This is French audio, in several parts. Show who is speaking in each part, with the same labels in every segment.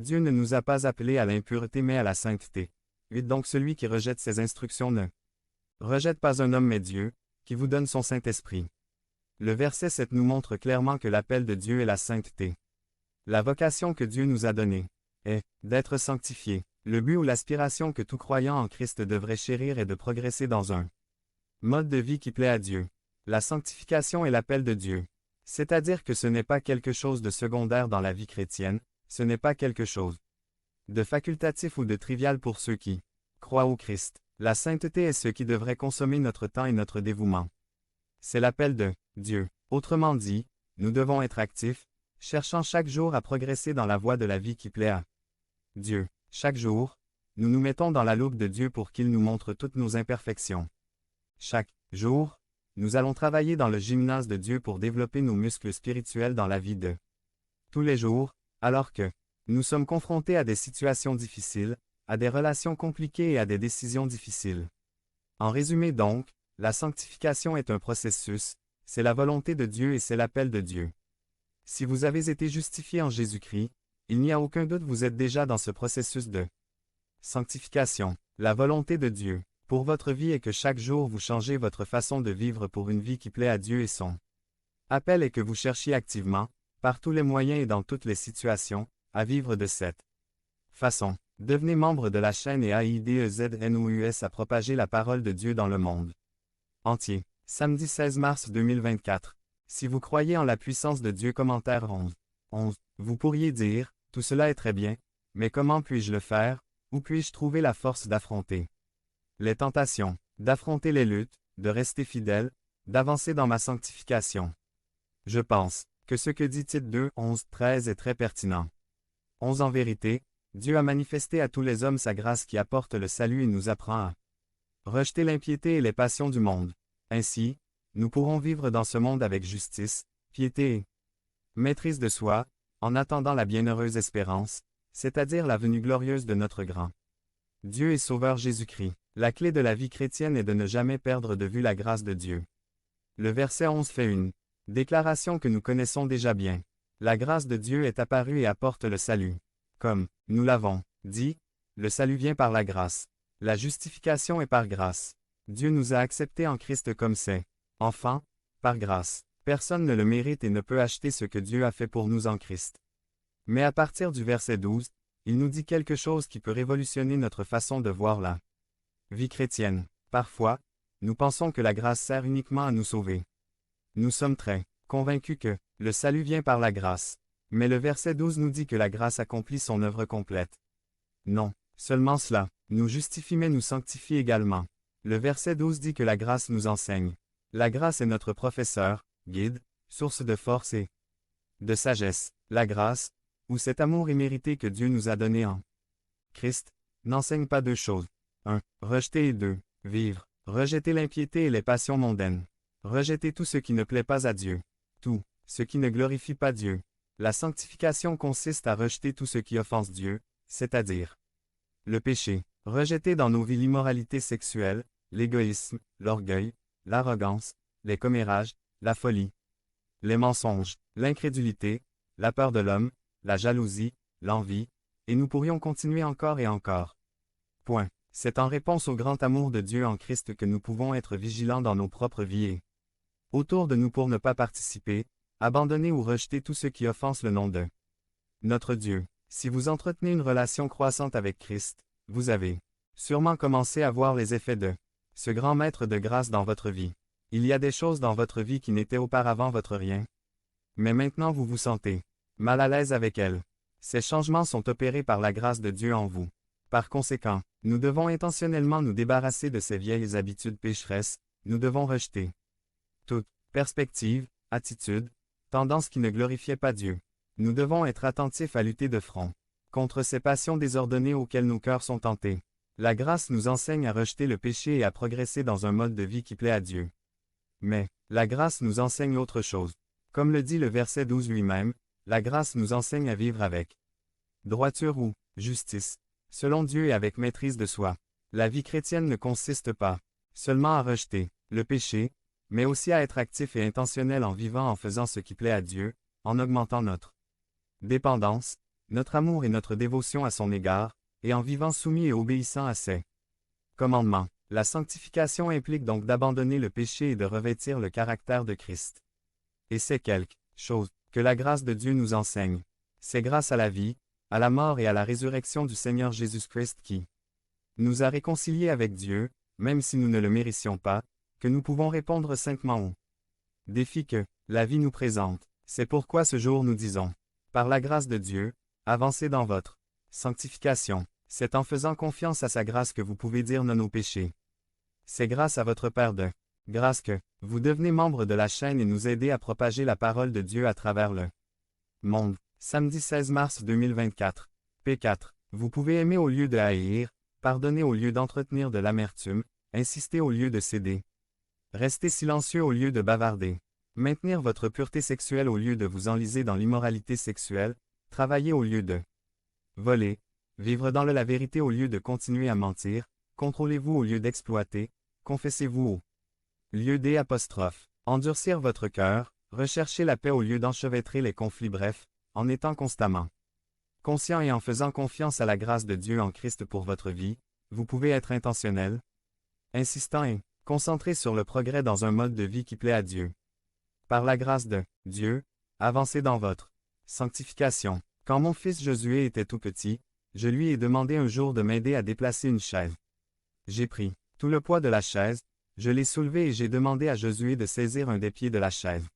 Speaker 1: Dieu ne nous a pas appelés à l'impureté mais à la sainteté. 8 Donc celui qui rejette ses instructions ne rejette pas un homme mais Dieu, qui vous donne son Saint-Esprit. Le verset 7 nous montre clairement que l'appel de Dieu est la sainteté. La vocation que Dieu nous a donnée est d'être sanctifié. Le but ou l'aspiration que tout croyant en Christ devrait chérir est de progresser dans un mode de vie qui plaît à Dieu. La sanctification est l'appel de Dieu. C'est-à-dire que ce n'est pas quelque chose de secondaire dans la vie chrétienne, ce n'est pas quelque chose de facultatif ou de trivial pour ceux qui croient au Christ. La sainteté est ce qui devrait consommer notre temps et notre dévouement. C'est l'appel de Dieu. Autrement dit, nous devons être actifs, cherchant chaque jour à progresser dans la voie de la vie qui plaît à Dieu. Chaque jour, nous nous mettons dans la loupe de Dieu pour qu'il nous montre toutes nos imperfections. Chaque jour, nous allons travailler dans le gymnase de Dieu pour développer nos muscles spirituels dans la vie de tous les jours, alors que nous sommes confrontés à des situations difficiles, à des relations compliquées et à des décisions difficiles. En résumé donc, la sanctification est un processus, c'est la volonté de Dieu et c'est l'appel de Dieu. Si vous avez été justifié en Jésus-Christ, il n'y a aucun doute vous êtes déjà dans ce processus de sanctification. La volonté de Dieu pour votre vie est que chaque jour vous changez votre façon de vivre pour une vie qui plaît à Dieu et son appel est que vous cherchiez activement, par tous les moyens et dans toutes les situations, à vivre de cette façon. Devenez membre de la chaîne et AIDEZNOUS à propager la parole de Dieu dans le monde entier. Samedi 16 mars 2024. Si vous croyez en la puissance de Dieu. Commentaire 11. Vous pourriez dire, tout cela est très bien, mais comment puis-je le faire, où puis-je trouver la force d'affronter les tentations, d'affronter les luttes, de rester fidèle, d'avancer dans ma sanctification? Je pense que ce que dit Tite 2, 11-13 est très pertinent. 11 En vérité, Dieu a manifesté à tous les hommes sa grâce qui apporte le salut et nous apprend à rejeter l'impiété et les passions du monde. Ainsi, nous pourrons vivre dans ce monde avec justice, piété et maîtrise de soi, en attendant la bienheureuse espérance, c'est-à-dire la venue glorieuse de notre grand Dieu et Sauveur Jésus-Christ. La clé de la vie chrétienne est de ne jamais perdre de vue la grâce de Dieu. Le verset 11 fait une déclaration que nous connaissons déjà bien. La grâce de Dieu est apparue et apporte le salut. Comme nous l'avons dit, le salut vient par la grâce. La justification est par grâce. Dieu nous a acceptés en Christ comme c'est. Enfants, par grâce. Personne ne le mérite et ne peut acheter ce que Dieu a fait pour nous en Christ. Mais à partir du verset 12, il nous dit quelque chose qui peut révolutionner notre façon de voir la vie chrétienne. Parfois, nous pensons que la grâce sert uniquement à nous sauver. Nous sommes très convaincus que le salut vient par la grâce. Mais le verset 12 nous dit que la grâce accomplit son œuvre complète. Non, seulement cela nous justifie mais nous sanctifie également. Le verset 12 dit que la grâce nous enseigne. La grâce est notre professeur, guide, source de force et de sagesse. La grâce, ou cet amour immérité que Dieu nous a donné en Christ, n'enseigne pas deux choses. 1. Rejeter et 2. Vivre. Rejeter l'impiété et les passions mondaines. Rejeter tout ce qui ne plaît pas à Dieu. Tout ce qui ne glorifie pas Dieu. La sanctification consiste à rejeter tout ce qui offense Dieu, c'est-à-dire le péché. Rejeter dans nos vies l'immoralité sexuelle, l'égoïsme, l'orgueil, l'arrogance, les commérages, la folie, les mensonges, l'incrédulité, la peur de l'homme, la jalousie, l'envie, et nous pourrions continuer encore et encore. Point. C'est en réponse au grand amour de Dieu en Christ que nous pouvons être vigilants dans nos propres vies et autour de nous pour ne pas participer, abandonner ou rejeter tout ce qui offense le nom de notre Dieu. Si vous entretenez une relation croissante avec Christ, vous avez sûrement commencé à voir les effets de ce grand maître de grâce dans votre vie. Il y a des choses dans votre vie qui n'étaient auparavant votre rien. Mais maintenant vous vous sentez mal à l'aise avec elles. Ces changements sont opérés par la grâce de Dieu en vous. Par conséquent, nous devons intentionnellement nous débarrasser de ces vieilles habitudes pécheresses, nous devons rejeter toute perspective, attitude, tendance qui ne glorifiait pas Dieu. Nous devons être attentifs à lutter de front contre ces passions désordonnées auxquelles nos cœurs sont tentés. La grâce nous enseigne à rejeter le péché et à progresser dans un mode de vie qui plaît à Dieu. Mais, la grâce nous enseigne autre chose. Comme le dit le verset 12 lui-même, la grâce nous enseigne à vivre avec droiture ou justice, selon Dieu et avec maîtrise de soi. La vie chrétienne ne consiste pas seulement à rejeter le péché, mais aussi à être actif et intentionnel en vivant en faisant ce qui plaît à Dieu, en augmentant notre dépendance, notre amour et notre dévotion à son égard, et en vivant soumis et obéissant à ses commandements. La sanctification implique donc d'abandonner le péché et de revêtir le caractère de Christ. Et c'est quelque chose que la grâce de Dieu nous enseigne. C'est grâce à la vie, à la mort et à la résurrection du Seigneur Jésus-Christ qui nous a réconciliés avec Dieu, même si nous ne le méritions pas, que nous pouvons répondre saintement au défi que la vie nous présente. C'est pourquoi ce jour nous disons, par la grâce de Dieu, avancez dans votre sanctification. C'est en faisant confiance à sa grâce que vous pouvez dire non au péché. C'est grâce à votre Père de grâce que vous devenez membre de la chaîne et nous aidez à propager la parole de Dieu à travers le monde. Samedi 16 mars 2024. P4. Vous pouvez aimer au lieu de haïr, pardonner au lieu d'entretenir de l'amertume, insister au lieu de céder. Rester silencieux au lieu de bavarder. Maintenir votre pureté sexuelle au lieu de vous enliser dans l'immoralité sexuelle, travailler au lieu de voler, vivre dans la vérité au lieu de continuer à mentir, contrôlez-vous au lieu d'exploiter, confessez-vous au lieu des apostrophes, endurcir votre cœur, rechercher la paix au lieu d'enchevêtrer les conflits, bref, en étant constamment conscient et en faisant confiance à la grâce de Dieu en Christ pour votre vie, vous pouvez être intentionnel, insistant et concentré sur le progrès dans un mode de vie qui plaît à Dieu. Par la grâce de Dieu, avancez dans votre sanctification. Quand mon fils Josué était tout petit, je lui ai demandé un jour de m'aider à déplacer une chaise. J'ai pris tout le poids de la chaise, je l'ai soulevé et j'ai demandé à Josué de saisir un des pieds de la chaise.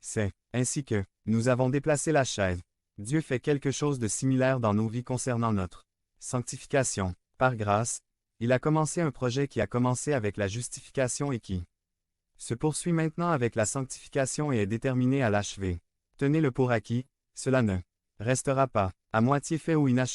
Speaker 1: C'est ainsi que nous avons déplacé la chaise. Dieu fait quelque chose de similaire dans nos vies concernant notre sanctification. Par grâce, il a commencé un projet qui a commencé avec la justification et qui se poursuit maintenant avec la sanctification et est déterminé à l'achever. Tenez-le pour acquis, cela ne restera pas à moitié fait ou inachevé.